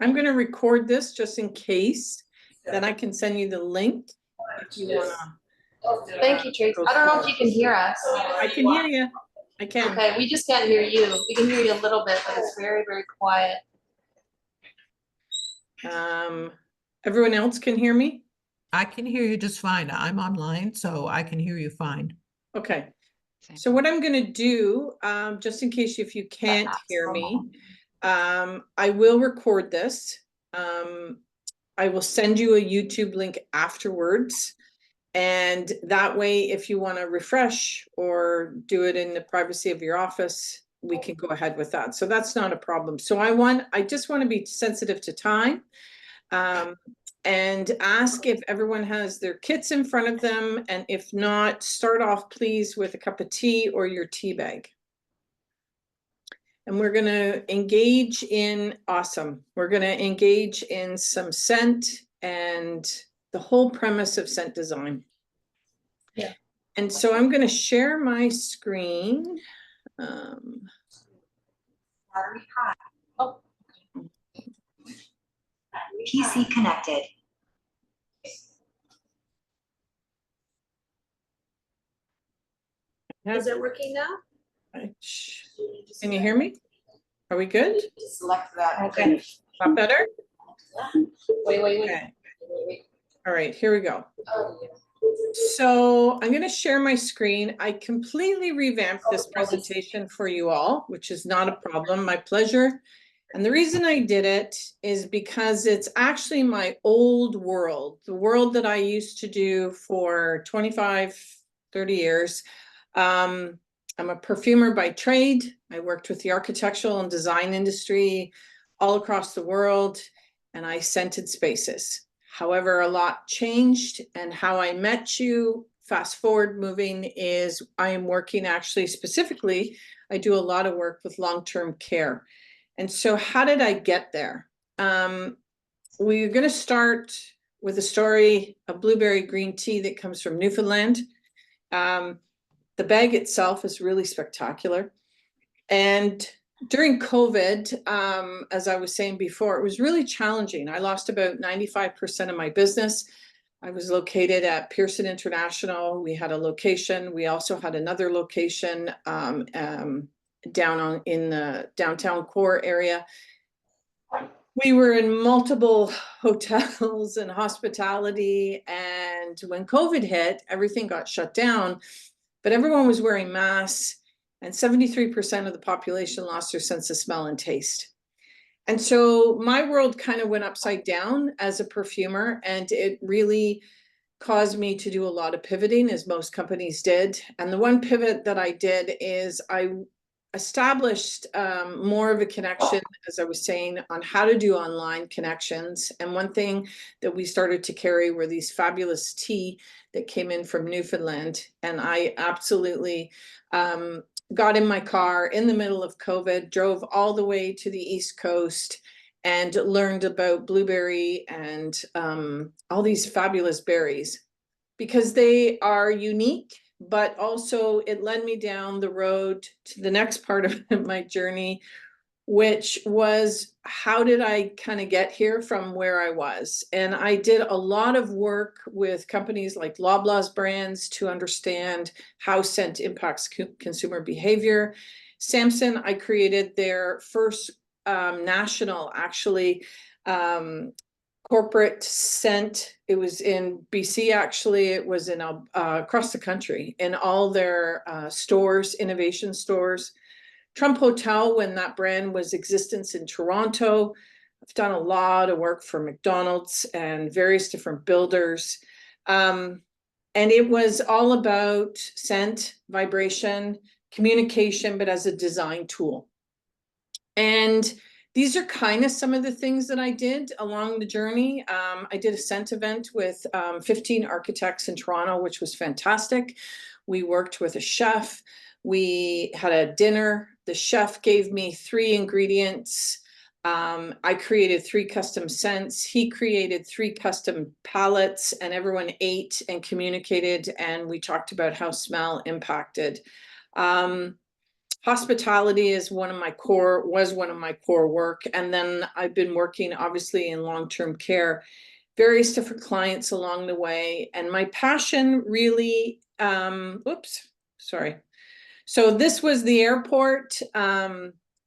I'm going to record this just in case. Then I can send you the link if you want to. Thank you, Tracy. I don't know if you can hear us. I can hear you. I can. Okay, we just can't hear you. We can hear you a little bit, but it's very, very quiet. Everyone else can hear me? I can hear you just fine. I'm online, so I can hear you fine. Okay. So what I'm going to do, just in case if you can't hear me, I will record this. I will send you a YouTube link afterwards. And that way, if you want to refresh or do it in the privacy of your office, we can go ahead with that. So that's not a problem. So I just want to be sensitive to time. And ask if everyone has their kits in front of them. And if not, start off, please, with a cup of tea or your tea bag. And we're going to engage in, awesome. We're going to engage in some scent and the whole premise of scent design. Yeah. And so I'm going to share my screen. Oh. PC connected. Is it working now? Can you hear me? Are we good? Select that. Okay. Not better? Wait. Okay. All right, here we go. So I'm going to share my screen. I completely revamped this presentation for you all, which is not a problem, my pleasure. And the reason I did it is because it's actually my old world, the world that I used to do for 25, 30 years. I'm a perfumer by trade. I worked with the architectural and design industry all across the world, and I scented spaces. However, a lot changed, and how I met you, fast forward moving, is I am working actually specifically, I do a lot of work with long-term care. And so how did I get there? We're going to start with a story of blueberry green tea that comes from Newfoundland. The bag itself is really spectacular. And during COVID, as I was saying before, it was really challenging. I lost about 95% of my business. I was located at Pearson International. We had a location. We also had another location down in the downtown core area. We were in multiple hotels and hospitality. And when COVID hit, everything got shut down, but everyone was wearing masks, and 73% of the population lost their sense of smell and taste. And so my world kind of went upside down as a perfumer, and it really caused me to do a lot of pivoting, as most companies did. And the one pivot that I did is I established more of a connection, as I was saying, on how to do online connections. And one thing that we started to carry were these fabulous tea that came in from Newfoundland. And I absolutely got in my car in the middle of COVID, drove all the way to the East Coast, and learned about blueberry and all these fabulous berries, because they are unique. But also it led me down the road to the next part of my journey, which was, how did I kind of get here from where I was? And I did a lot of work with companies like Loblaws brands to understand how scent impacts consumer behavior. Samson, I created their first national, actually, corporate scent. It was in BC, actually. It was in across the country in all their stores, innovation stores. Trump Hotel, when that brand was existence in Toronto. I've done a lot of work for McDonald's and various different builders. And it was all about scent, vibration, communication, but as a design tool. And these are kind of some of the things that I did along the journey. I did a scent event with 15 architects in Toronto, which was fantastic. We worked with a chef. We had a dinner. The chef gave me 3 ingredients. I created 3 custom scents. He created 3 custom palettes, and everyone ate and communicated. And we talked about how smell impacted. Hospitality is was one of my core work. And then I've been working obviously in long-term care, various different clients along the way. And my passion really, So this was the airport.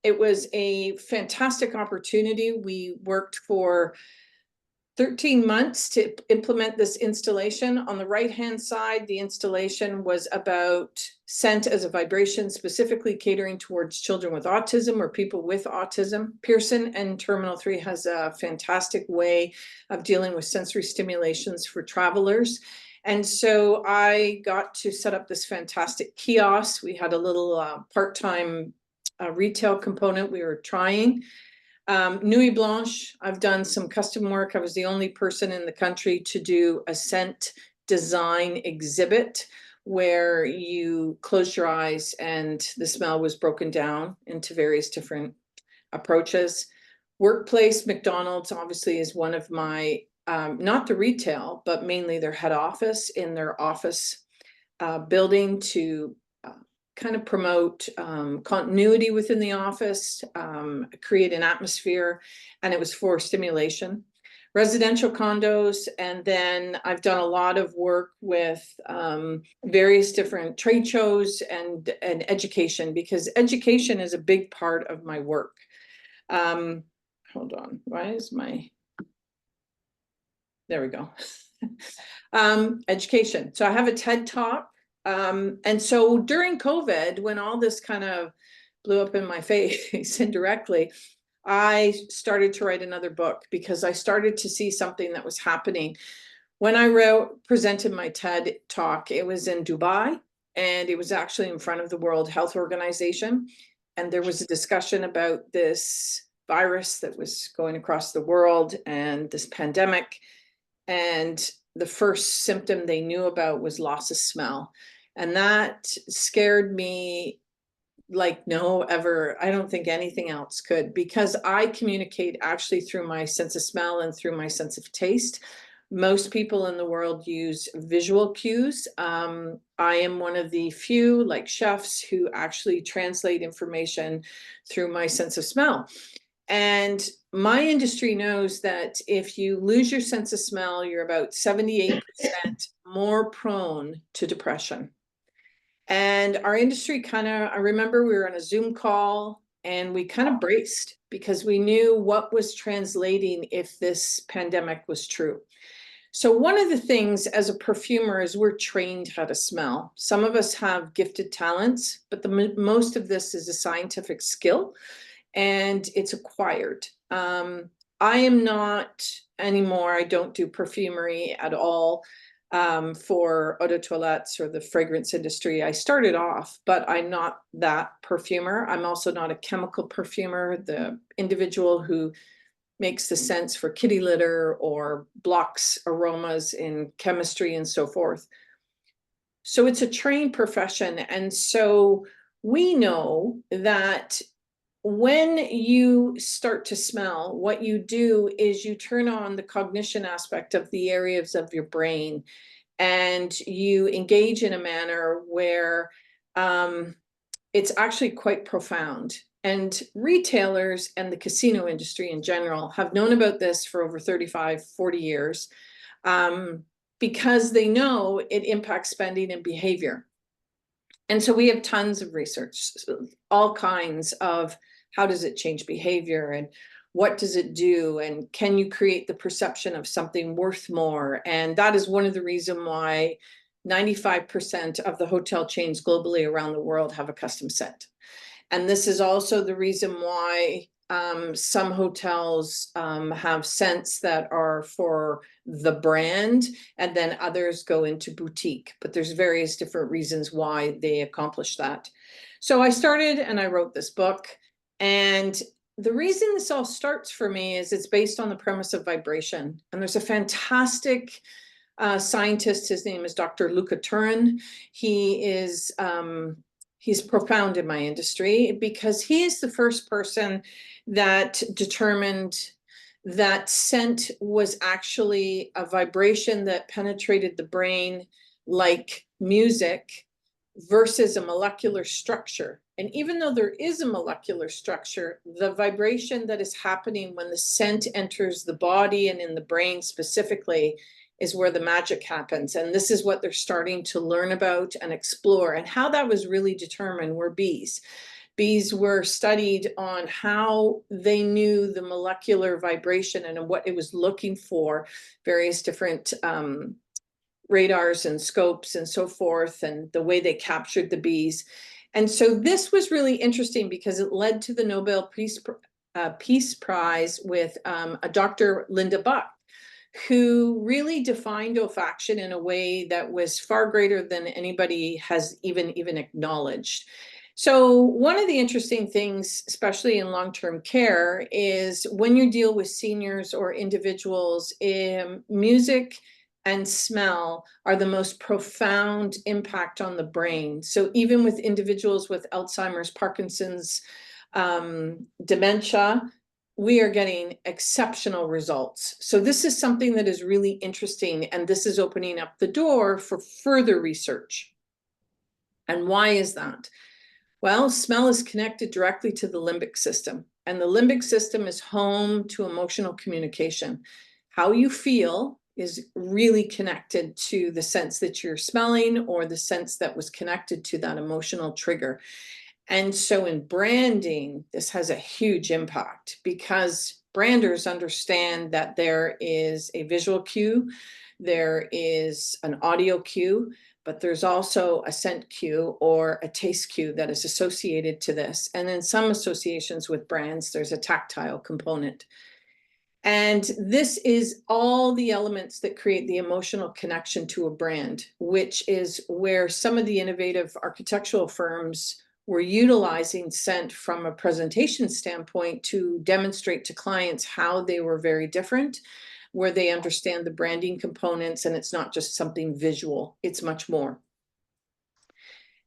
It was a fantastic opportunity. We worked for 13 months to implement this installation. On the right-hand side, the installation was about scent as a vibration, specifically catering towards children with autism or people with autism. Pearson and Terminal 3 has a fantastic way of dealing with sensory stimulations for travelers. And so I got to set up this fantastic kiosk. We had a little part-time retail component we were trying. Nuit Blanche, I've done some custom work. I was the only person in the country to do a scent design exhibit where you closed your eyes and the smell was broken down into various different approaches. Workplace, McDonald's obviously is one of my, not the retail, but mainly their head office in their office building to kind of promote continuity within the office, create an atmosphere, and it was for stimulation. Residential condos, and then I've done a lot of work with various different trade shows and education, because education is a big part of my work. Hold on, why is my, there we go. Education. So I have a TED Talk. And so during COVID, when all this kind of blew up in my face indirectly, I started to write another book because I started to see something that was happening. When I presented my TED Talk, it was in Dubai, and it was actually in front of the World Health Organization. And there was a discussion about this virus that was going across the world and this pandemic. And the first symptom they knew about was loss of smell. And that scared me like no ever, I don't think anything else could, because I communicate actually through my sense of smell and through my sense of taste. Most people in the world use visual cues. I am one of the few, like chefs, who actually translate information through my sense of smell. And my industry knows that if you lose your sense of smell, you're about 78% more prone to depression. And our industry kind of, I remember we were on a Zoom call and we kind of braced because we knew what was translating if this pandemic was true. So one of the things as a perfumer is we're trained how to smell. Some of us have gifted talents, but most of this is a scientific skill and it's acquired. I am not anymore, I don't do perfumery at all for eau de toilettes or the fragrance industry. I started off, but I'm not that perfumer. I'm also not a chemical perfumer, the individual who makes the scents for kitty litter or blocks aromas in chemistry and so forth. So it's a trained profession. And so we know that when you start to smell, what you do is you turn on the cognition aspect of the areas of your brain, and you engage in a manner where it's actually quite profound. And retailers and the casino industry in general have known about this for over 35, 40 years because they know it impacts spending and behavior. And so we have tons of research, all kinds of how does it change behavior and what does it do? And can you create the perception of something worth more? And that is one of the reasons why 95% of the hotel chains globally around the world have a custom scent. And this is also the reason why some hotels have scents that are for the brand, and then others go into boutique. But there's various different reasons why they accomplish that. So I started and I wrote this book. And the reason this all starts for me is it's based on the premise of vibration. And there's a fantastic scientist. His name is Dr. Luca Turin. He is he's profound in my industry because he is the first person that determined that scent was actually a vibration that penetrated the brain like music versus a molecular structure And even though there is a molecular structure, the vibration that is happening when the scent enters the body and in the brain specifically is where the magic happens. And this is what they're starting to learn about and explore. And how that was really determined were bees. Bees were studied on how they knew the molecular vibration and what it was looking for, various different radars and scopes and so forth, and the way they captured the bees. And so this was really interesting because it led to the Nobel Peace Prize with a Dr. Linda Buck, who really defined olfaction in a way that was far greater than anybody has even acknowledged. So one of the interesting things, especially in long-term care, is when you deal with seniors or individuals, music and smell are the most profound impact on the brain. So even with individuals with Alzheimer's, Parkinson's, dementia, we are getting exceptional results. So this is something that is really interesting, and this is opening up the door for further research. And why is that? Well, smell is connected directly to the limbic system, and the limbic system is home to emotional communication. How you feel is really connected to the sense that you're smelling or the sense that was connected to that emotional trigger. And so in branding, this has a huge impact because branders understand that there is a visual cue, there is an audio cue, but there's also a scent cue or a taste cue that is associated to this. And in some associations with brands, there's a tactile component. And this is all the elements that create the emotional connection to a brand, which is where some of the innovative architectural firms were utilizing scent from a presentation standpoint to demonstrate to clients how they were very different, where they understand the branding components, and it's not just something visual, it's much more.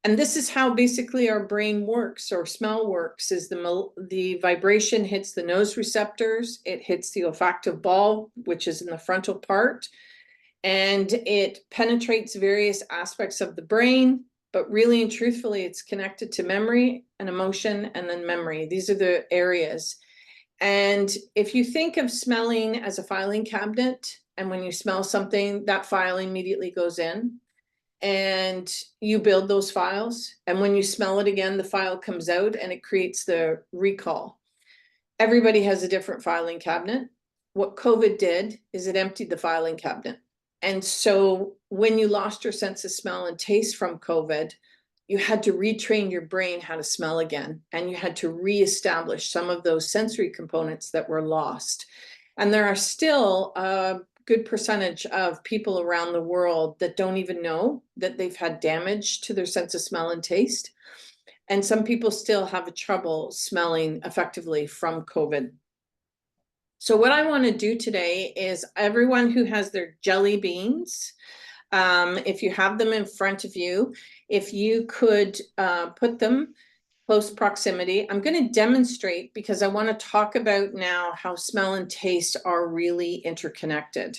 And this is how basically our brain works, or smell works, is the vibration hits the nose receptors, it hits the olfactive bulb, which is in the frontal part, and it penetrates various aspects of the brain, but really and truthfully, it's connected to memory and emotion and then memory. These are the areas. And if you think of smelling as a filing cabinet, and when you smell something, that file immediately goes in, and you build those files, and when you smell it again, the file comes out and it creates the recall. Everybody has a different filing cabinet. What COVID did is it emptied the filing cabinet. And so when you lost your sense of smell and taste from COVID, you had to retrain your brain how to smell again, and you had to reestablish some of those sensory components that were lost. And there are still a good percentage of people around the world that don't even know that they've had damage to their sense of smell and taste. And some people still have trouble smelling effectively from COVID. So what I want to do today is everyone who has their jelly beans, if you have them in front of you, if you could put them close proximity. I'm going to demonstrate because I want to talk about now how smell and taste are really interconnected.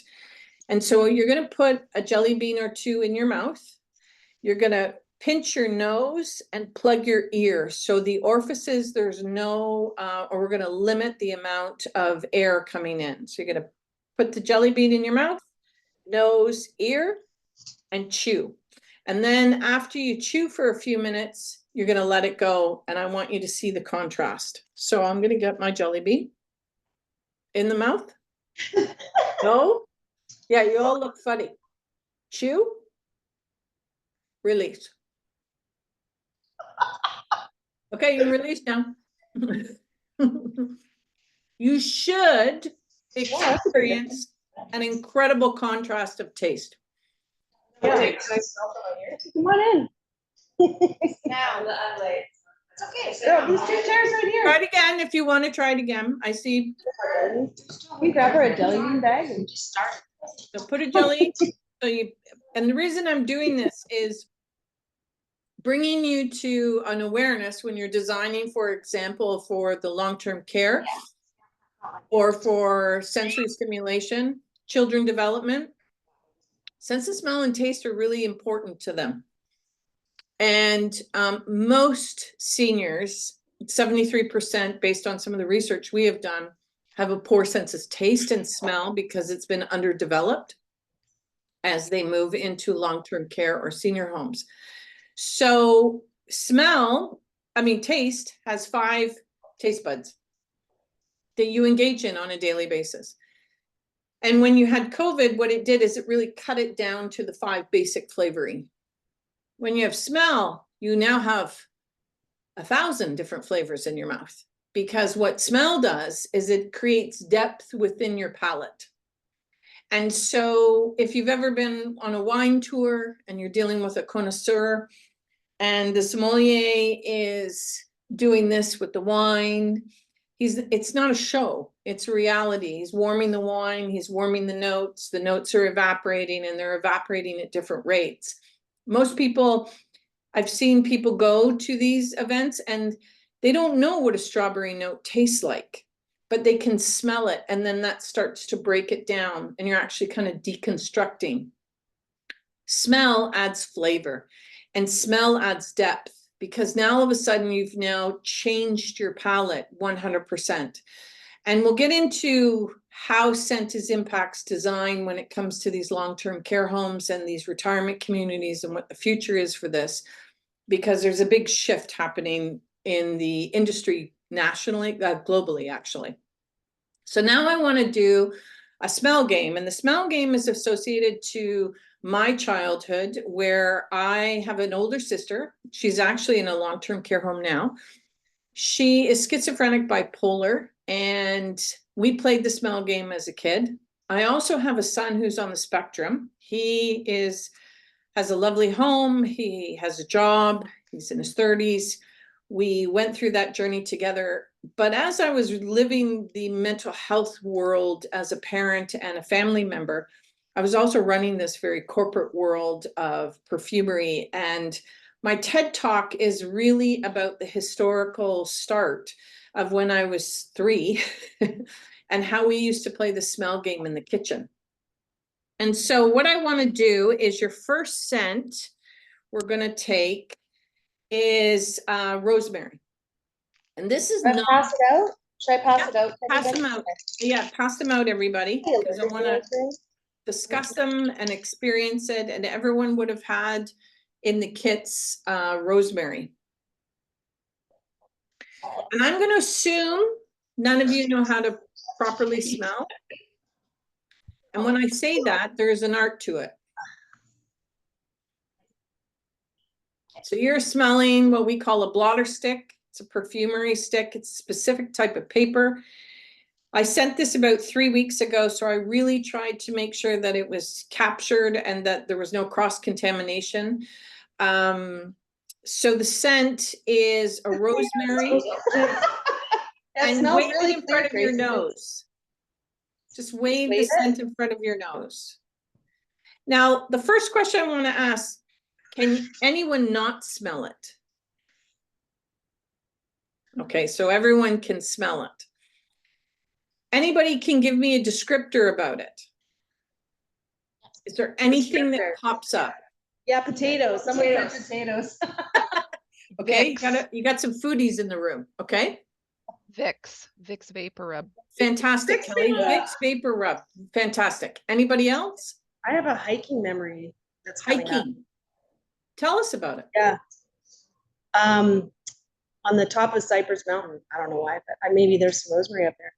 And so you're going to put a jelly bean or two in your mouth. You're going to pinch your nose and plug your ear. So the orifices, there's no, or we're going to limit the amount of air coming in. So you're going to put the jelly bean in your mouth, nose, ear, and chew. And then after you chew for a few minutes, you're going to let it go. And I want you to see the contrast. So I'm going to get my jelly bean in the mouth. No? Yeah, you all look funny. Chew. Release. Okay, you can release now. You should experience an incredible contrast of taste. Yeah. Come on in. Now, the ugly. It's okay. Girl, these two chairs right here. Try it again if you want to try it again. I see. We grab her a jelly bean bag and Just start. So put a jelly. So you, and the reason I'm doing this is bringing you to an awareness when you're designing, for example, for the long-term care or for sensory stimulation, children development. Sense of smell and taste are really important to them. And most seniors, 73%, based on some of the research we have done, have a poor sense of taste and smell because it's been underdeveloped as they move into long-term care or senior homes. So taste has 5 taste buds that you engage in on a daily basis. And when you had COVID, what it did is it really cut it down to the 5 basic flavoring. When you have smell, you now have 1,000 different flavors in your mouth, because what smell does is it creates depth within your palate. And so if you've ever been on a wine tour and you're dealing with a connoisseur and the sommelier is doing this with the wine, it's not a show, it's reality. He's warming the wine, he's warming the notes are evaporating, and they're evaporating at different rates. Most people, I've seen people go to these events and they don't know what a strawberry note tastes like, but they can smell it, and then that starts to break it down, and you're actually kind of deconstructing. Smell adds flavor, and smell adds depth, because now all of a sudden you've now changed your palate 100%. And we'll get into how scent impacts design when it comes to these long-term care homes and these retirement communities, and what the future is for this, because there's a big shift happening in the industry nationally, globally, actually. So now I want to do a smell game, and the smell game is associated to my childhood, where I have an older sister. She's actually in a long-term care home now. She is schizophrenic bipolar, and we played the smell game as a kid. I also have a son who's on the spectrum. He has a lovely home. He has a job. He's in his 30s. We went through that journey together. But as I was living the mental health world as a parent and a family member, I was also running this very corporate world of perfumery. And my TED Talk is really about the historical start of when I was 3 and how we used to play the smell game in the kitchen. And so what I want to do is, your first scent we're going to take is rosemary. And this is Should I not... pass it out? Should I pass Yeah, it out? to pass everybody? them out. Yeah, pass them out, everybody, because I want to Okay. discuss them and experience it. And everyone would have had in the kits rosemary. And I'm going to assume none of you know how to properly smell. And when I say that, there's an art to it. So you're smelling what we call a blotter stick. It's a perfumery stick. It's a specific type of paper. I sent this about 3 weeks ago, so I really tried to make sure that it was captured and that there was no cross-contamination. So the scent is a rosemary. And smells wave really it in front of your Tracy. nose. Just wave the wave it? scent in front of your nose. Now, the first question I want to ask, can anyone not smell it? Okay, so everyone can smell it. Anybody can give me a descriptor about it? Is there anything that pops up? Yeah, potatoes. Someone said potatoes. Okay, Vicks. you got some foodies in the room, okay? Vicks Vapor Rub. Fantastic, Vicks Kelly. Vapor Rub. Vicks Vapor Rub. Fantastic. Anybody else? I have a hiking memory that's coming up. Hiking. Tell us about it. Yeah. On the top of Cypress Mountain. I don't know why, but maybe there's some rosemary up there.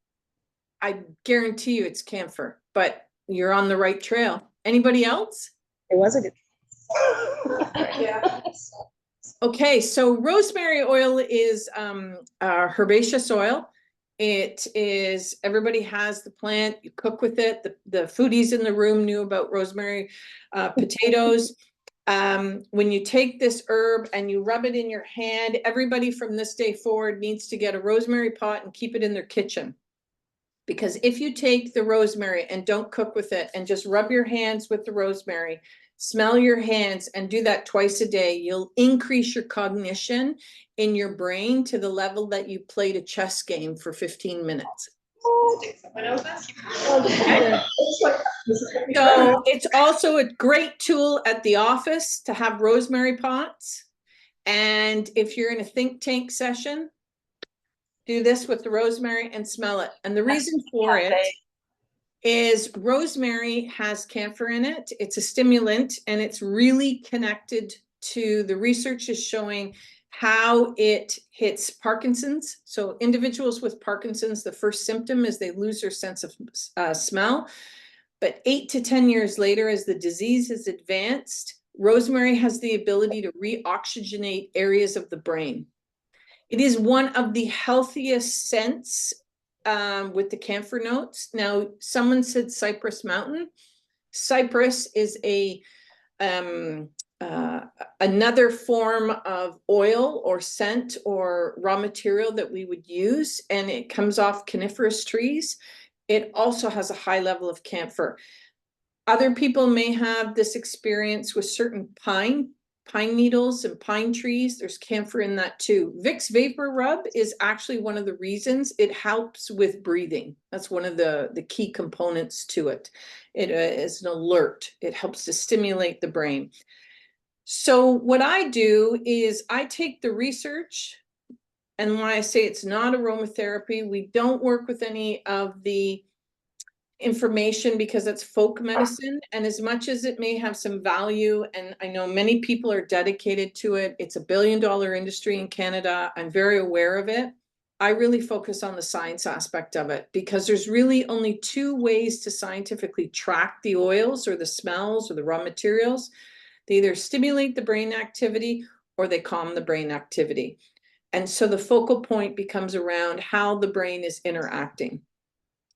I guarantee you it's camphor, but you're on the right trail. Anybody else? It was a good. Yeah. Okay, so rosemary oil is herbaceous oil. It is, everybody has the plant, you cook with it. The foodies in the room knew about rosemary potatoes. When you take this herb and you rub it in your hand, everybody from this day forward needs to get a rosemary pot and keep it in their kitchen. Because if you take the rosemary and don't cook with it and just rub your hands with the rosemary, smell your hands and do that twice a day, you'll increase your cognition in your brain to the level that you played a chess game for 15 minutes. So it's also a great tool at the office to have rosemary pots. And if you're in a think tank session, do this with the rosemary and smell it. And the reason for it is rosemary has camphor in it. It's a stimulant, and it's really connected to the research is showing how it hits Parkinson's. So individuals with Parkinson's, the first symptom is they lose their sense of smell. But 8 to 10 years later, as the disease is advanced, rosemary has the ability to reoxygenate areas of the brain. It is one of the healthiest scents with the camphor notes. Now, someone said Cypress Mountain. Cypress is another form of oil or scent or raw material that we would use, and it comes off coniferous trees. It also has a high level of camphor. Other people may have this experience with certain pine needles and pine trees. There's camphor in that too. Vicks Vapor Rub is actually one of the reasons it helps with breathing. That's one of the key components to it. It is an alert. It helps to stimulate the brain. So what I do is I take the research, and when I say it's not aromatherapy, we don't work with any of the information because it's folk medicine, and as much as it may have some value, and I know many people are dedicated to it, it's a billion-dollar industry in Canada, I'm very aware of it. I really focus on the science aspect of it, because there's really only 2 ways to scientifically track the oils or the smells or the raw materials. They either stimulate the brain activity or they calm the brain activity. And so the focal point becomes around how the brain is interacting.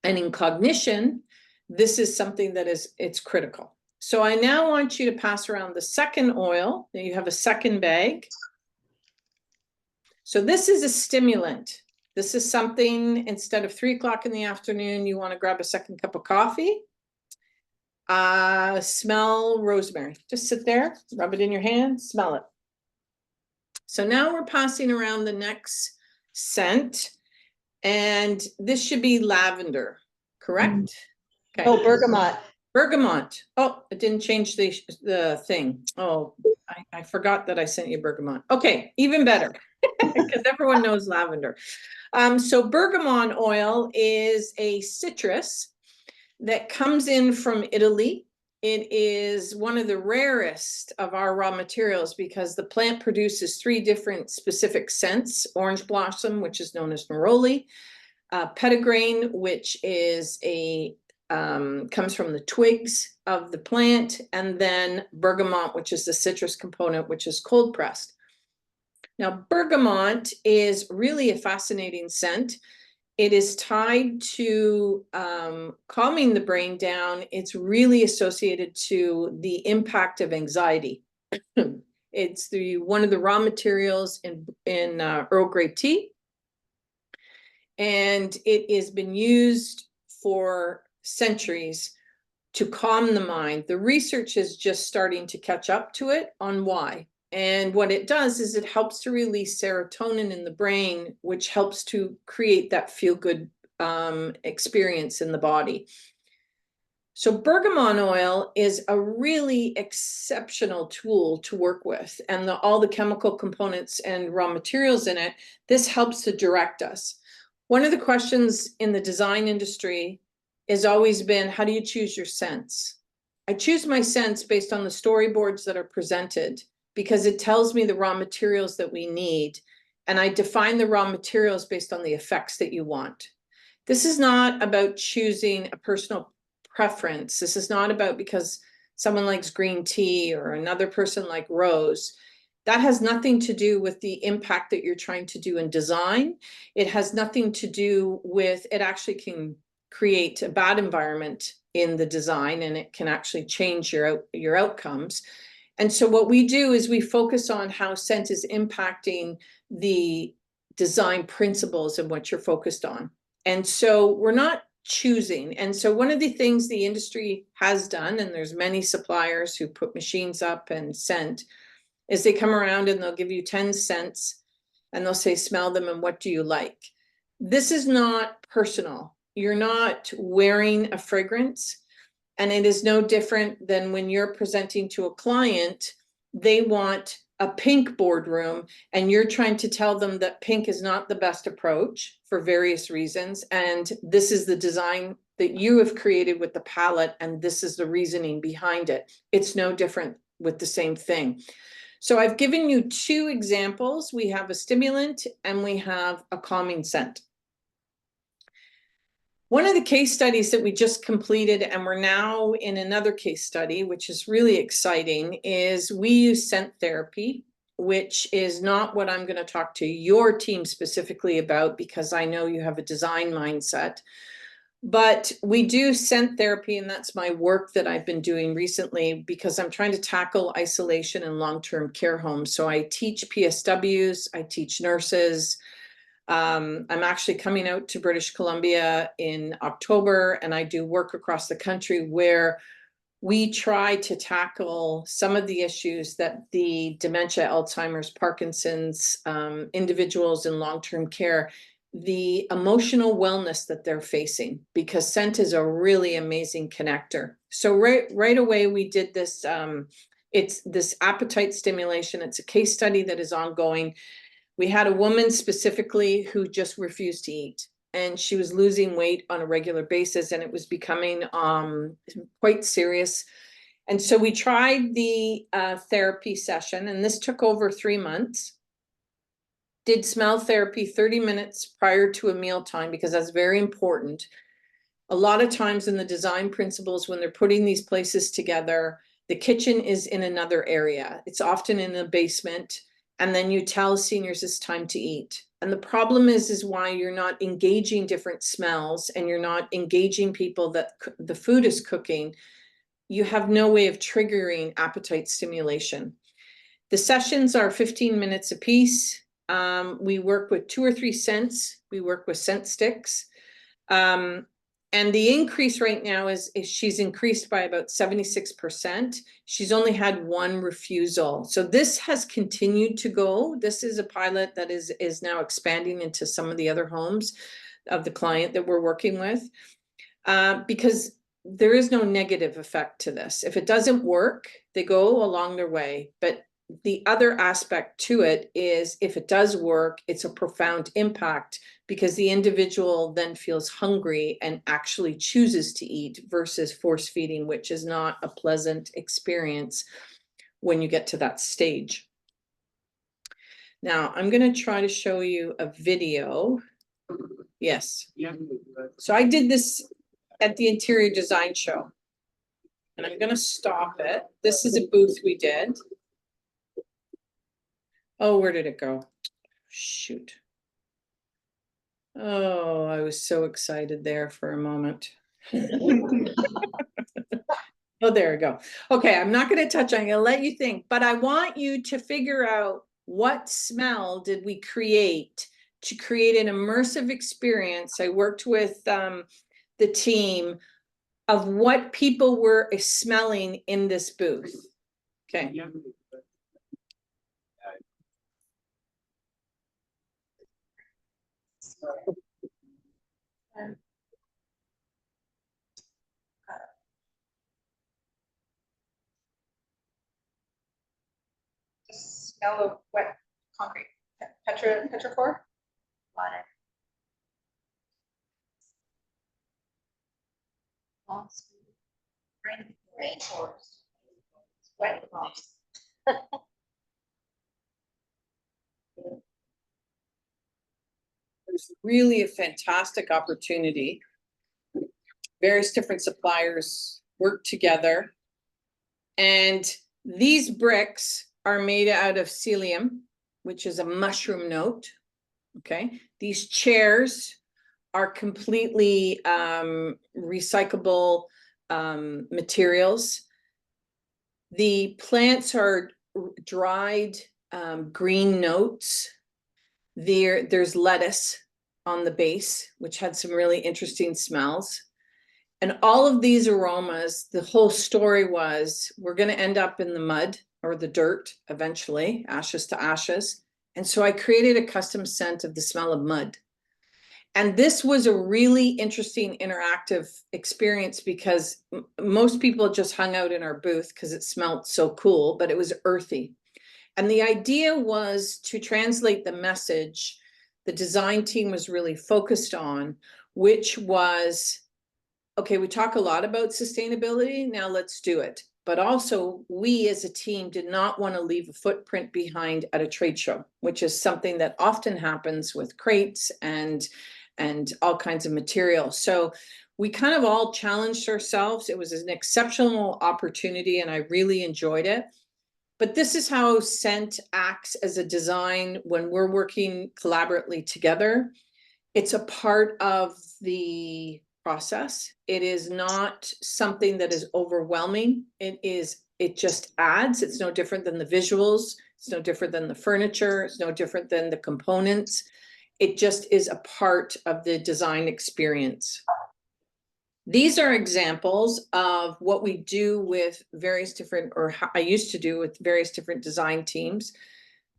And in cognition, this is something that it's critical. So I now want you to pass around the second oil. Now you have a second bag. So this is a stimulant. This is something, instead of 3 o'clock in the afternoon, you want to grab a second cup of coffee. Smell rosemary. Just sit there, rub it in your hand, smell it. So now we're passing around the next scent. And this should be lavender, correct? Okay. Oh, bergamot. Bergamot. Oh, it didn't change the thing. Oh, I forgot that I sent you bergamot. Okay, even better, because everyone knows lavender. So bergamot oil is a citrus that comes in from Italy. It is one of the rarest of our raw materials because the plant produces 3 different specific scents: orange blossom, which is known as neroli, petitgrain, which is comes from the twigs of the plant, and then bergamot, which is the citrus component, which is cold pressed. Now, bergamot is really a fascinating scent. It is tied to calming the brain down. It's really associated to the impact of anxiety. It's one of the raw materials in Earl Grey tea. And it has been used for centuries to calm the mind. The research is just starting to catch up to it on why. And what it does is it helps to release serotonin in the brain, which helps to create that feel-good experience in the body. So bergamot oil is a really exceptional tool to work with, and all the chemical components and raw materials in it, this helps to direct us. One of the questions in the design industry has always been, how do you choose your scents? I choose my scents based on the storyboards that are presented, because it tells me the raw materials that we need, and I define the raw materials based on the effects that you want. This is not about choosing a personal preference. This is not about because someone likes green tea or another person like rose. That has nothing to do with the impact that you're trying to do in design. It has nothing to do with, it actually can create a bad environment in the design, and it can actually change your outcomes. And so what we do is we focus on how scent is impacting the design principles and what you're focused on. And so we're not choosing. And so one of the things the industry has done, and there's many suppliers who put machines up and scent, is they come around and they'll give you 10 scents and they'll say, smell them, and what do you like? This is not personal. You're not wearing a fragrance. And it is no different than when you're presenting to a client, they want a pink boardroom and you're trying to tell them that pink is not the best approach for various reasons, and this is the design that you have created with the palette, and this is the reasoning behind it. It's no different with the same thing. So I've given you two examples. We have a stimulant and we have a calming scent. One of the case studies that we just completed, and we're now in another case study, which is really exciting, is we use scent therapy, which is not what I'm going to talk to your team specifically about, because I know you have a design mindset. But we do scent therapy, and that's my work that I've been doing recently because I'm trying to tackle isolation in long-term care homes. So I teach PSWs, I teach nurses. I'm actually coming out to British Columbia in October, and I do work across the country where we try to tackle some of the issues that the dementia, Alzheimer's, Parkinson's, individuals in long-term care, the emotional wellness that they're facing, because scent is a really amazing connector. So right away we did this, it's this appetite stimulation. It's a case study that is ongoing. We had a woman specifically who just refused to eat, and she was losing weight on a regular basis, and it was becoming quite serious. And so we tried the therapy session, and this took over 3 months. Did smell therapy 30 minutes prior to a meal time, because that's very important. A lot of times in the design principles, when they're putting these places together, the kitchen is in another area. It's often in the basement. And then you tell seniors it's time to eat. And the problem is why you're not engaging different smells and you're not engaging people that the food is cooking. You have no way of triggering appetite stimulation. The sessions are 15 minutes a piece. We work with 2 or 3 scents. We work with scent sticks. And the increase right now is she's increased by about 76%. She's only had 1 refusal. So this has continued to go. This is a pilot that is now expanding into some of the other homes of the client that we're working with, because there is no negative effect to this. If it doesn't work, they go along their way. But the other aspect to it is if it does work, it's a profound impact, because the individual then feels hungry and actually chooses to eat versus force feeding, which is not a pleasant experience when you get to that stage. Now, I'm going to try to show you a video. Yes. So I did this at the interior design show, and I'm going to stop it. This is a booth we did. Oh, where did it go? Shoot. Oh, I was so excited there for a moment. Oh, there we go. Okay, I'm not going to touch on it. I'm going to let you think, but I want you to figure out what smell did we create to create an immersive experience. I worked with the team of what people were smelling in this booth. Okay. Smell of wet concrete. Petrichor? Water. Moss. Rainforest. Wet moss. There's really a fantastic opportunity. Various different suppliers work together, and these bricks are made out of psyllium, which is a mushroom note. Okay, these chairs are completely recyclable materials. The plants are dried green notes. There's lettuce on the base, which had some really interesting smells. And all of these aromas, the whole story was, we're going to end up in the mud or the dirt eventually, ashes to ashes. And so I created a custom scent of the smell of mud. And this was a really interesting interactive experience, because most people just hung out in our booth because it smelled so cool, but it was earthy. And the idea was to translate the message the design team was really focused on, which was, okay, we talk a lot about sustainability, now let's do it. But also, we as a team did not want to leave a footprint behind at a trade show, which is something that often happens with crates and all kinds of material. So we kind of all challenged ourselves. It was an exceptional opportunity, and I really enjoyed it. But this is how scent acts as a design when we're working collaboratively together. It's a part of the process. It is not something that is overwhelming. It just adds. It's no different than the visuals. It's no different than the furniture. It's no different than the components. It just is a part of the design experience. These are examples of what we do with various different, or how I used to do with various different design teams.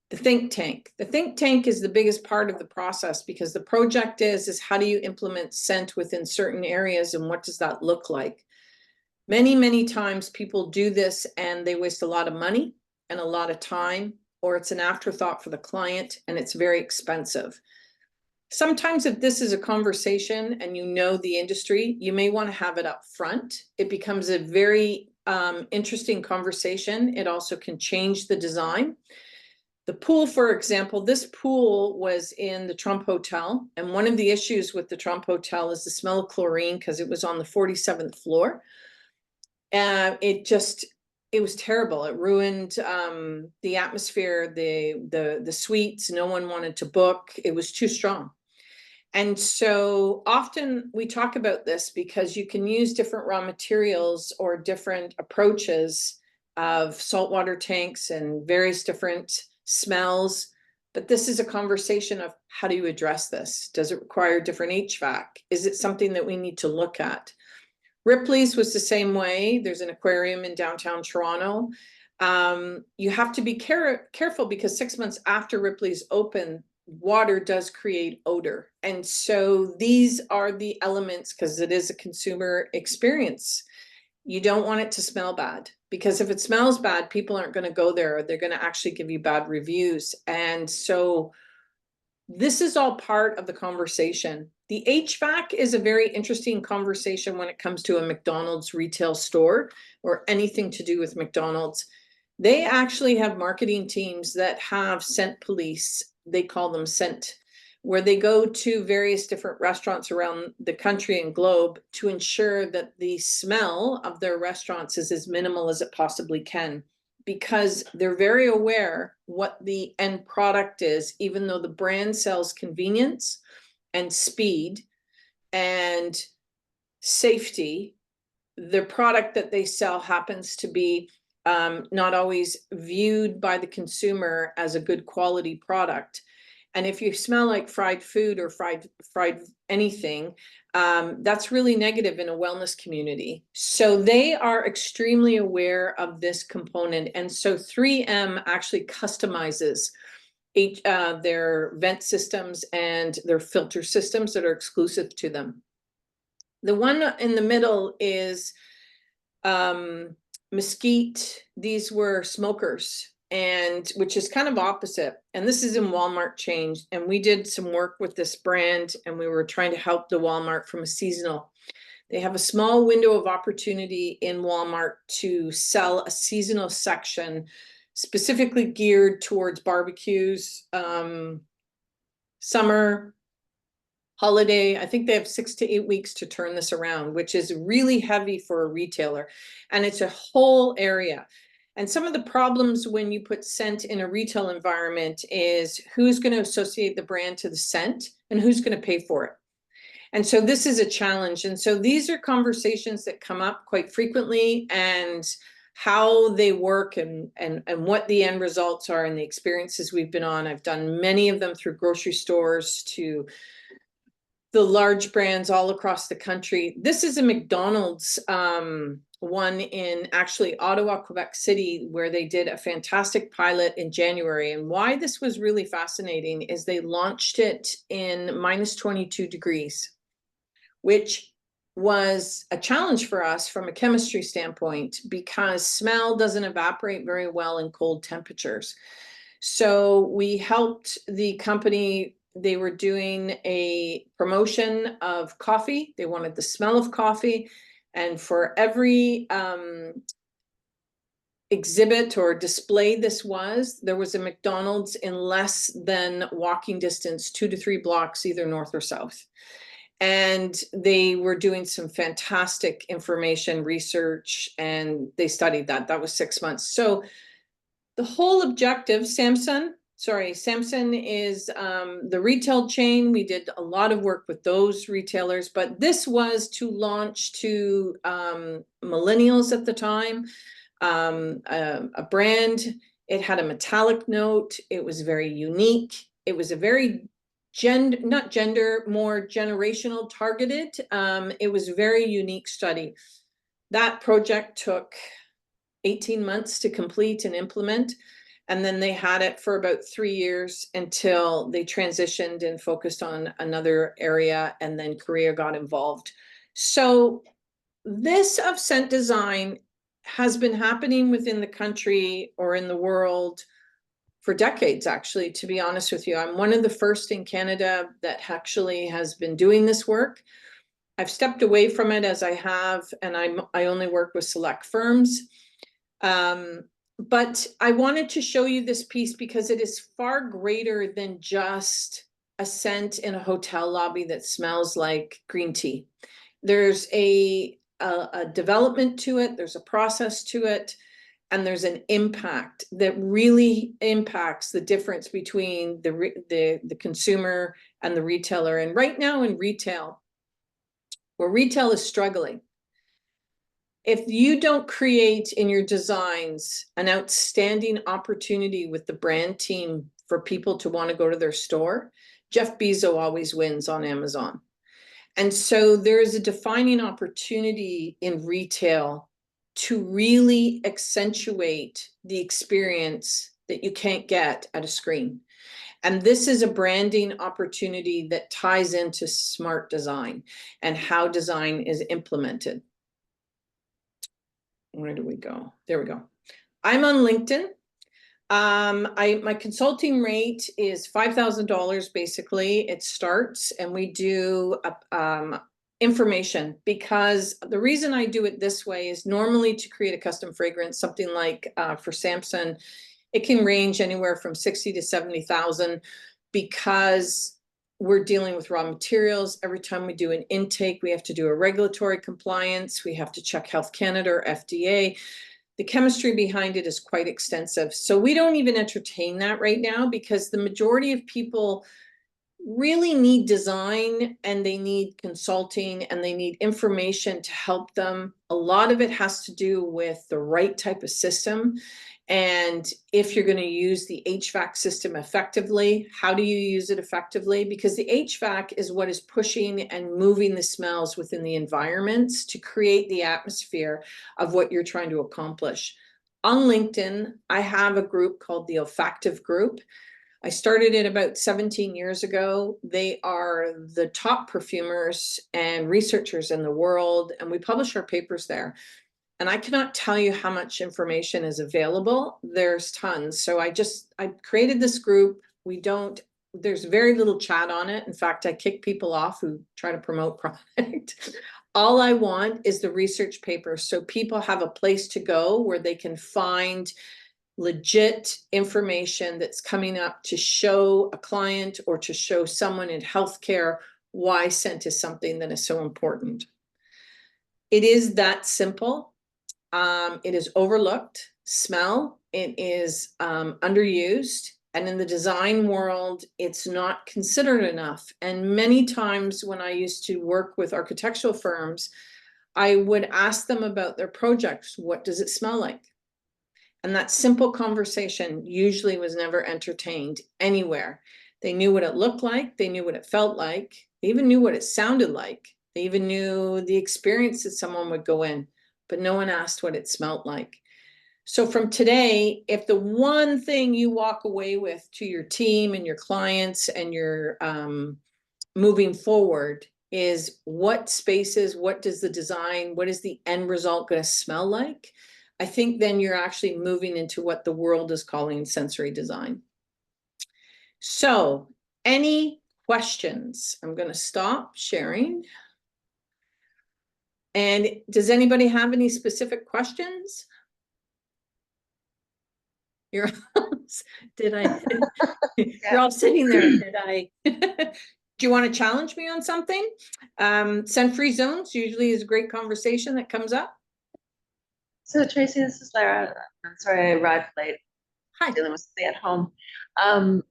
The think tank. The think tank is the biggest part of the process, because the project is how do you implement scent within certain areas, and what does that look like? Many, many times people do this and they waste a lot of money and a lot of time, or it's an afterthought for the client and it's very expensive. Sometimes if this is a conversation and you know the industry, you may want to have it up front. It becomes a very interesting conversation. It also can change the design. The pool, for example, this pool was in the Trump Hotel. And one of the issues with the Trump Hotel is the smell of chlorine, because it was on the 47th floor. And it was terrible. It ruined the atmosphere, the suites. No one wanted to book. It was too strong. And so often we talk about this because you can use different raw materials or different approaches of saltwater tanks and various different smells. But this is a conversation of how do you address this? Does it require different HVAC? Is it something that we need to look at? Ripley's was the same way. There's an aquarium in downtown Toronto. You have to be careful, because 6 months after Ripley's open, water does create odor. And so these are the elements, because it is a consumer experience. You don't want it to smell bad, because if it smells bad, people aren't going to go there. They're going to actually give you bad reviews. And so this is all part of the conversation. The HVAC is a very interesting conversation when it comes to a McDonald's retail store or anything to do with McDonald's. They actually have marketing teams that have scent police. They call them scent, where they go to various different restaurants around the country and globe to ensure that the smell of their restaurants is as minimal as it possibly can, because they're very aware what the end product is, even though the brand sells convenience and speed and safety. The product that they sell happens to be not always viewed by the consumer as a good quality product. And if you smell like fried food or fried anything, that's really negative in a wellness community. So they are extremely aware of this component. And so 3M actually customizes their vent systems and their filter systems that are exclusive to them. The one in the middle is Mesquite. These were smokers, and which is kind of opposite. And this is in Walmart change. And we did some work with this brand, and we were trying to help the Walmart from a seasonal. They have a small window of opportunity in Walmart to sell a seasonal section specifically geared towards barbecues, summer, holiday. I think they have 6 to 8 weeks to turn this around, which is really heavy for a retailer. And it's a whole area. And some of the problems when you put scent in a retail environment is who's going to associate the brand to the scent and who's going to pay for it. And so this is a challenge. And so these are conversations that come up quite frequently, and how they work and what the end results are and the experiences we've been on. I've done many of them through grocery stores to the large brands all across the country. This is a McDonald's one in actually Ottawa, Quebec City, where they did a fantastic pilot in January. And why this was really fascinating is they launched it in -22 degrees, which was a challenge for us from a chemistry standpoint because smell doesn't evaporate very well in cold temperatures. So we helped the company. They were doing a promotion of coffee. They wanted the smell of coffee. And for every exhibit or display there was a McDonald's in less than walking distance, 2 to 3 blocks, either north or south. And they were doing some fantastic information research, and they studied that. That was 6 months. So the whole objective, Samson is the retail chain. We did a lot of work with those retailers, but this was to launch to millennials at the time, a brand. It had a metallic note. It was very unique. It was a very more generational targeted. It was a very unique study. That project took 18 months to complete and implement. And then they had it for about 3 years until they transitioned and focused on another area, and then Korea got involved. So this of scent design has been happening within the country or in the world for decades, actually, to be honest with you. I'm one of the first in Canada that actually has been doing this work. I've stepped away from it as I have, and I only work with select firms. But I wanted to show you this piece because it is far greater than just a scent in a hotel lobby that smells like green tea. There's a development to it, there's a process to it, and there's an impact that really impacts the difference between the consumer and the retailer. And right now in retail, where retail is struggling, if you don't create in your designs an outstanding opportunity with the brand team for people to want to go to their store, Jeff Bezos always wins on Amazon. And so there is a defining opportunity in retail to really accentuate the experience that you can't get at a screen. And this is a branding opportunity that ties into smart design and how design is implemented. Where do we go? There we go. I'm on LinkedIn. My consulting rate is $5,000 basically. It starts, and we do information, because the reason I do it this way is normally to create a custom fragrance, something like for Samson, it can range anywhere from 60 to 70,000, because we're dealing with raw materials. Every time we do an intake, we have to do a regulatory compliance. We have to check Health Canada or FDA. The chemistry behind it is quite extensive. So we don't even entertain that right now, because the majority of people really need design, and they need consulting, and they need information to help them. A lot of it has to do with the right type of system. And if you're going to use the HVAC system effectively, how do you use it effectively? Because the HVAC is what is pushing and moving the smells within the environments to create the atmosphere of what you're trying to accomplish. On LinkedIn, I have a group called the Olfactive Group. I started it about 17 years ago. They are the top perfumers and researchers in the world, and we publish our papers there. And I cannot tell you how much information is available. There's tons. So I created this group. There's very little chat on it. In fact, I kick people off who try to promote product. All I want is the research paper, so people have a place to go where they can find legit information that's coming up to show a client or to show someone in healthcare why scent is something that is so important. It is that simple. It is overlooked. Smell, it is underused. And in the design world, it's not considered enough. And many times when I used to work with architectural firms, I would ask them about their projects. What does it smell like? And that simple conversation usually was never entertained anywhere. They knew what it looked like. They knew what it felt like. They even knew what it sounded like. They even knew the experience that someone would go in, but no one asked what it smelled like. So from today, if the one thing you walk away with to your team and your clients and your moving forward is what spaces, what does the design, what is the end result going to smell like? I think then you're actually moving into what the world is calling sensory design. So, any questions? I'm going to stop sharing. And does anybody have any specific questions? You're did I? You're all sitting there. Did I? Do you want to challenge me on something? Scent-free zones usually is a great conversation that comes up. So Tracy, this is Lara. I'm sorry I arrived late. Hi. Dealing with something at home.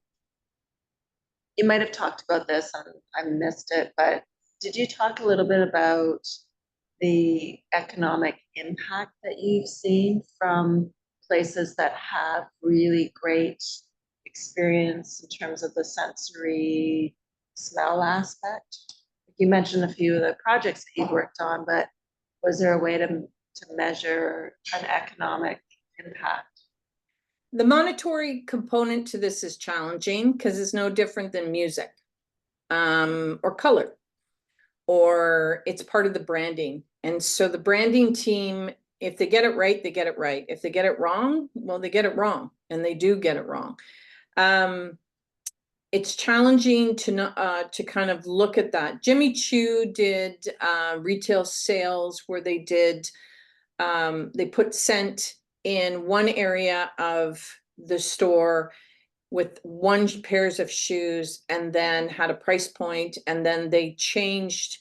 You might have talked about this and I missed it, but did you talk a little bit about the economic impact that you've seen from places that have really great experience in terms of the sensory smell aspect? You mentioned a few of the projects that you've worked on, but was there a way to measure an economic impact? The monetary component to this is challenging because it's no different than music, or color, or it's part of the branding. And so the branding team, if they get it right, they get it right. If they get it wrong, well, they get it wrong, and they do get it wrong. It's challenging to kind of look at that. Jimmy Choo did retail sales where they did, they put scent in one area of the store with one pairs of shoes and then had a price point, and then they changed.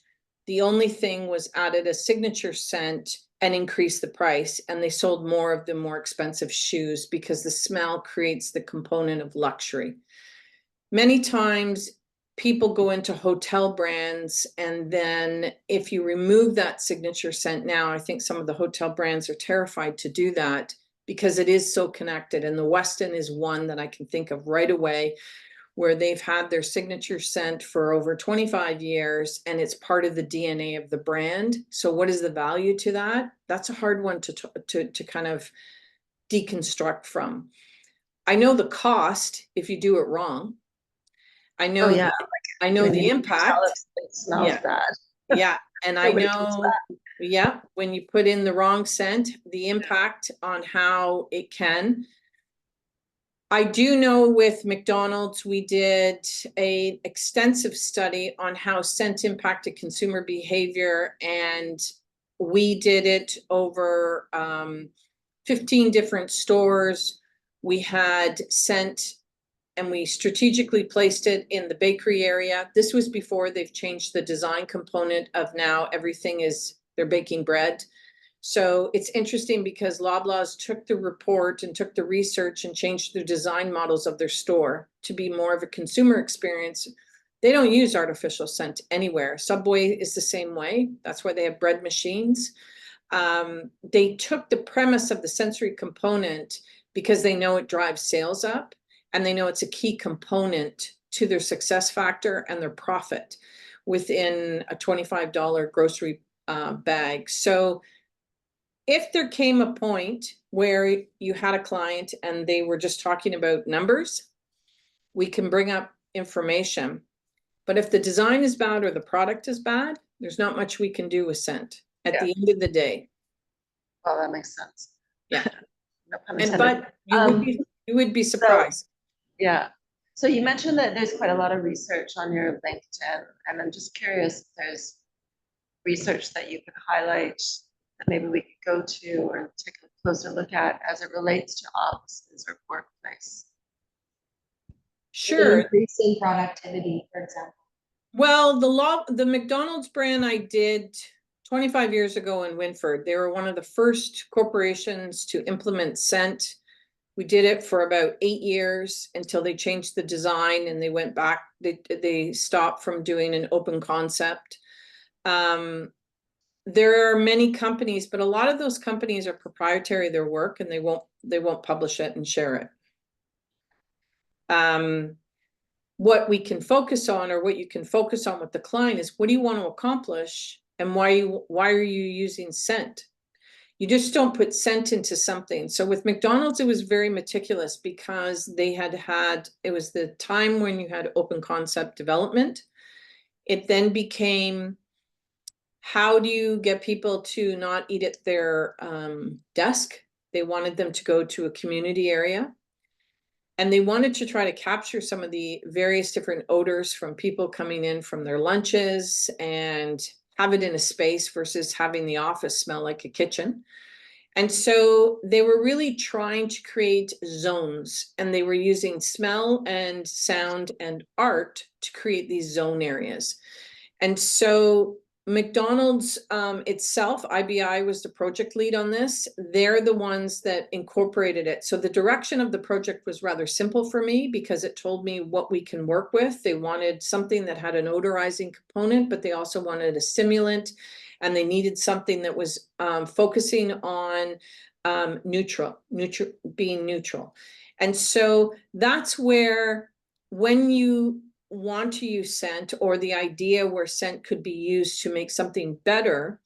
The only thing was added a signature scent and increased the price, and they sold more of the more expensive shoes because the smell creates the component of luxury. Many times people go into hotel brands, and then if you remove that signature scent now, I think some of the hotel brands are terrified to do that because it is so connected. And the Westin is one that I can think of right away, where they've had their signature scent for over 25 years, and it's part of the DNA of the brand. So what is the value to that? That's a hard one to kind of deconstruct from. I know the cost if you do it wrong. I know, Oh, yeah. I know When the you can tell impact. if it smells Yeah. bad. Yeah, and I Nobody comes know, yeah, when you put in the wrong scent, the impact on how it can. I do know with McDonald's, we did an extensive study on how scent impacted consumer behavior, and we did it over 15 different stores. We had scent, and we strategically placed it in the bakery area. This was before they've changed the design component of now everything is, they're baking bread. So it's interesting because Loblaws took the report and took the research and changed the design models of their store to be more of a consumer experience. They don't use artificial scent anywhere. Subway is the same way. That's why they have bread machines. They took the premise of the sensory component because they know it drives sales up, and they know it's a key component to their success factor and their profit within a $25 grocery bag. So if there came a point where you had a client and they were just talking about numbers, we can bring up information. But if the design is bad or the product is bad, there's not much we can do with scent at the end of the day. Well, that makes sense. Yeah. No pun And intended. but you would be surprised. Yeah. So you mentioned that there's quite a lot of research on your LinkedIn, and I'm just curious if there's research that you could highlight that maybe we could go to or take a closer look at as it relates to offices or workplace. Sure. Increasing productivity, for example. Well, the McDonald's brand I did 25 years ago in Winford. They were one of the first corporations to implement scent. We did it for about 8 years until they changed the design and they went back. They stopped from doing an open concept. There are many companies, but a lot of those companies are proprietary of their work, and they won't publish it and share it. What we can focus on, or what you can focus on with the client, is what do you want to accomplish, and why are you using scent? You just don't put scent into something. So with McDonald's, it was very meticulous because they had, it was the time when you had open concept development. It then became, how do you get people to not eat at their desk? They wanted them to go to a community area. And they wanted to try to capture some of the various different odors from people coming in from their lunches and have it in a space versus having the office smell like a kitchen. And so they were really trying to create zones, and they were using smell and sound and art to create these zone areas. And so McDonald's itself, IBI was the project lead on this. They're the ones that incorporated it. So the direction of the project was rather simple for me because it told me what we can work with. They wanted something that had an odorizing component, but they also wanted a stimulant, and they needed something that was focusing on being neutral. And so that's where, when you want to use scent, or the idea where scent could be used to make something better,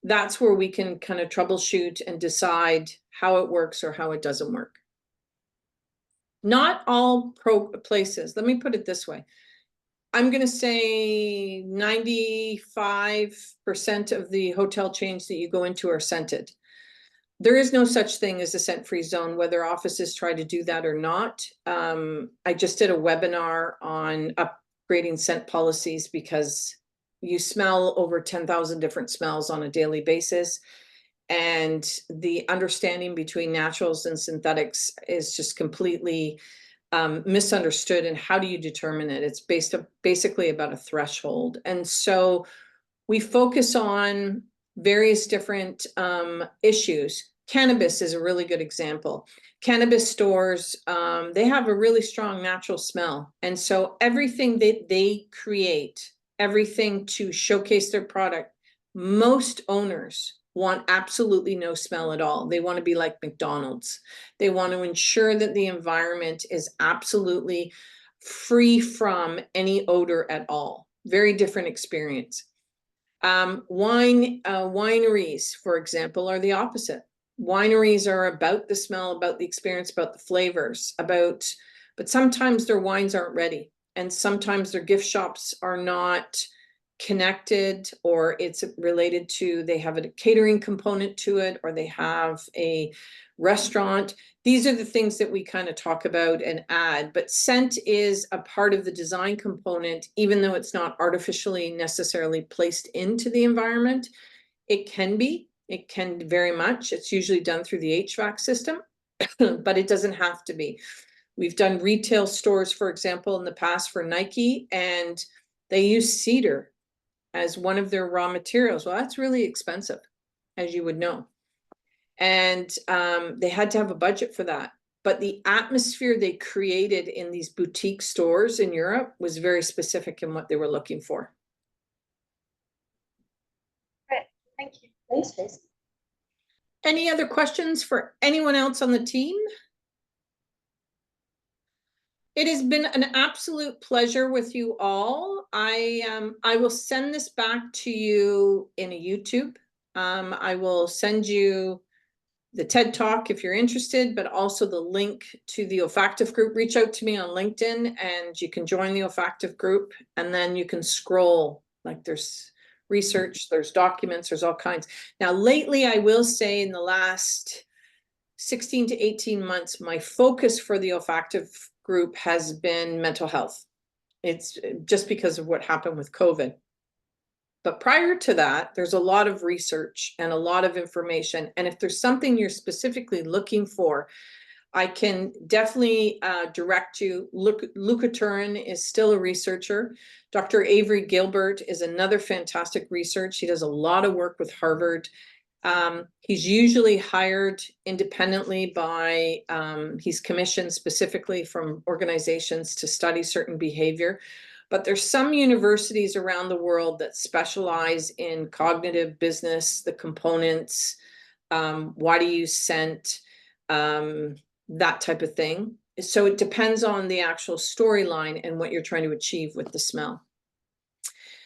that's where we can kind of troubleshoot and decide how it works or how it doesn't work. Not all places, let me put it this way. I'm going to say 95% of the hotel chains that you go into are scented. There is no such thing as a scent-free zone, whether offices try to do that or not. I just did a webinar on upgrading scent policies because you smell over 10,000 different smells on a daily basis. And the understanding between naturals and synthetics is just completely misunderstood. And how do you determine it? It's basically about a threshold. And so we focus on various different issues. Cannabis is a really good example. Cannabis stores, they have a really strong natural smell. And so everything that they create, everything to showcase their product, most owners want absolutely no smell at all. They want to be like McDonald's. They want to ensure that the environment is absolutely free from any odor at all. Very different experience. Wineries, for example, are the opposite. Wineries are about the smell, about the experience, about the flavors, but sometimes their wines aren't ready. And sometimes their gift shops are not connected, or it's related to, they have a catering component to it, or they have a restaurant. These are the things that we kind of talk about and add, but scent is a part of the design component, even though it's not artificially necessarily placed into the environment. It can very much. It's usually done through the HVAC system, but it doesn't have to be. We've done retail stores, for example, in the past for Nike, and they use cedar as one of their raw materials. Well, that's really expensive, as you would know. And they had to have a budget for that. But the atmosphere they created in these boutique stores in Europe was very specific in what they were looking for. Great, thank you. Thanks, Tracy. Any other questions for anyone else on the team? It has been an absolute pleasure with you all. I will send this back to you in a YouTube. I will send you the TED Talk if you're interested, but also the link to the olfactive group. Reach out to me on LinkedIn and you can join the olfactive group, and then you can scroll, like there's research, there's documents, there's all kinds. Now, lately, I will say in the last 16 to 18 months, my focus for the olfactive group has been mental health. It's just because of what happened with COVID. But prior to that, there's a lot of research and a lot of information. And if there's something you're specifically looking for, I can definitely direct you. Luca Turin is still a researcher. Dr. Avery Gilbert is another fantastic researcher. He does a lot of work with Harvard. He's usually hired independently by, he's commissioned specifically from organizations to study certain behavior. But there's some universities around the world that specialize in cognitive business, the components, why do you scent, that type of thing. So it depends on the actual storyline and what you're trying to achieve with the smell.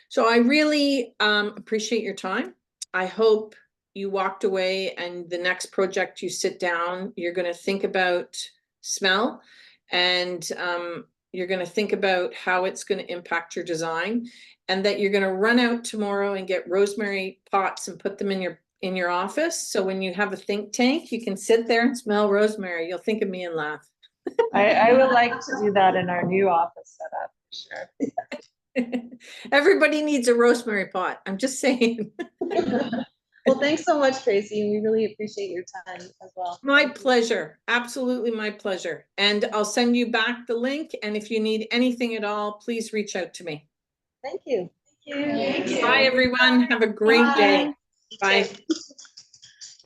So I really appreciate your time. I hope you walked away and the next project you sit down, you're going to think about smell. And You're going to think about how it's going to impact your design, and that you're going to run out tomorrow and get rosemary pots and put them in your office. So when you have a think tank, you can sit there and smell rosemary. You'll think of me and laugh. I would like to do that in our new office setup, for sure. Everybody needs a rosemary pot. I'm just saying. Well, thanks so much, Tracy, and we really appreciate your time as well. My pleasure. Absolutely my pleasure. And I'll send you back the link. And if you need anything at all, please reach out to me. Thank you. Thank you. Bye, everyone. Have a great day. Bye.